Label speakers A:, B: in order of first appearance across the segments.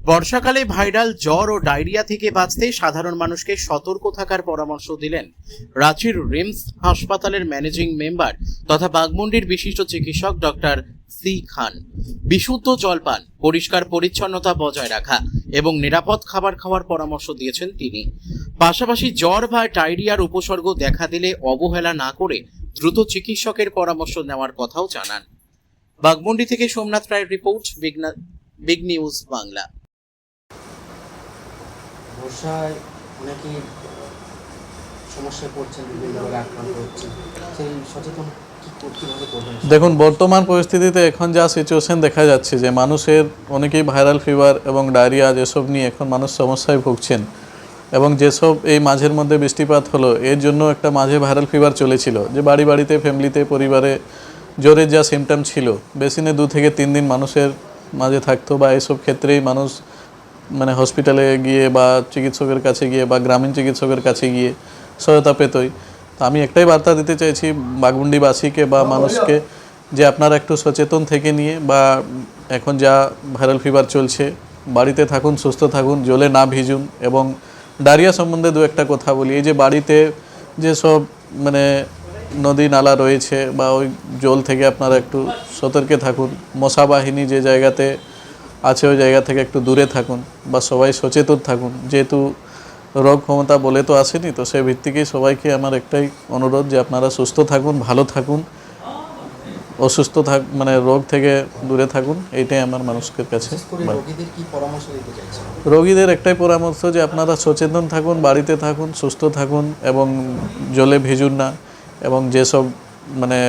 A: বর্ষাকালে ভাইরাল জ্বর ও ডায়রিয়া থেকে বাঁচতে সাধারণ মানুষকে সতর্ক থাকার পরামর্শ দিলেন রাঁচির রিমস হাসপাতালের ম্যানেজিং মেম্বার তথা বাঘমুন্ডির বিশিষ্ট চিকিৎসক ডক্টর সি খান। বিশুদ্ধ জল পান, পরিষ্কার পরিচ্ছন্নতা বজায় রাখা এবং নিরাপদ খাবার খাওয়ার পরামর্শ দিয়েছেন তিনি। পাশাপাশি জ্বর বা ডায়রিয়ার উপসর্গ দেখা দিলে অবহেলা না করে দ্রুত চিকিৎসকের পরামর্শ নেওয়ার কথাও জানান। বাঘমুন্ডি থেকে সোমনাথ রায়ের রিপোর্ট, বিগ নিউজ বাংলা।
B: বর্ষায় অনেকে সমস্যায় পড়ছেন, বিভিন্নভাবে আক্রান্ত হচ্ছেন, সেই সচেতন কীভাবে করবেন?
C: দেখুন, বর্তমান পরিস্থিতিতে এখন যা সিচুয়েশন দেখা যাচ্ছে যে মানুষের অনেকেই ভাইরাল ফিভার এবং ডায়রিয়া যেসব নিয়ে এখন মানুষ সমস্যায় ভুগছেন, এবং যেসব এই মাঝের মধ্যে বৃষ্টিপাত হলো এর জন্য একটা মাঝে ভাইরাল ফিভার চলেছিল, যে বাড়িতে ফ্যামিলিতে পরিবারে জ্বরের যা সিমটম ছিল বেশি না 2 থেকে 3 দিন মানুষের মাঝে থাকতো, বা এইসব ক্ষেত্রেই মানুষ মানে হসপিটালে গিয়ে বা চিকিৎসকের কাছে গিয়ে বা গ্রামীণ চিকিৎসকের কাছে গিয়ে সহায়তা পেতই। তো আমি একটাই বার্তা দিতে চাইছি বাঘমুন্ডিবাসীকে বা মানুষকে, যে আপনারা একটু সচেতন থেকে নিয়ে, বা এখন যা ভাইরাল ফিভার চলছে বাড়িতে থাকুন, সুস্থ থাকুন, জলে না ভিজুন। এবং ডায়রিয়া সম্বন্ধে 2-একটা কথা বলি। এই যে বাড়িতে যে সব মানে নদী নালা রয়েছে বা ওই জল থেকে আপনারা একটু সতর্কে থাকুন। মশা বাহিনী যে জায়গাতে আছে ওই জায়গা থেকে একটু দূরে থাকুন, বা সবাই সচেতন থাকুন। যেহেতু রোগ ক্ষমতা বলে তো আসেনি, তো সেই ভিত্তিকেই সবাইকে আমার একটাই অনুরোধ যে আপনারা সুস্থ থাকুন, ভালো থাকুন, অসুস্থ মানে রোগ থেকে দূরে থাকুন। এইটাই আমার মানুষের কাছে। রোগীদের একটাই পরামর্শ যে আপনারা সচেতন থাকুন, বাড়িতে থাকুন, সুস্থ থাকুন এবং জলে ভিজুন না। এবং যেসব মানে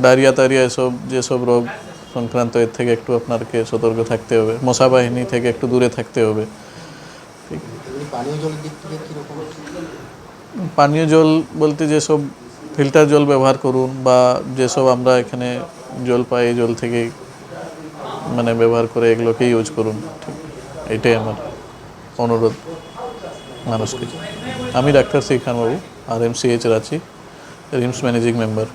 C: ডায়রিয়া এসব যেসব রোগ সংক্রান্ত এর থেকে একটু আপনাকে সতর্ক থাকতে হবে। মশা বাহিনী থেকে একটু দূরে থাকতে হবে। ঠিক। পানীয় জল বলতে যেসব ফিল্টার জল ব্যবহার করুন, বা যেসব আমরা এখানে জল পাই এই জল থেকেই মানে ব্যবহার করে এগুলোকে ইউজ করুন। ঠিক, এটাই আমার অনুরোধ মানুষকে। আমি ডাক্তার সি খান বাবু, RMCH Ranchi, rims managing member.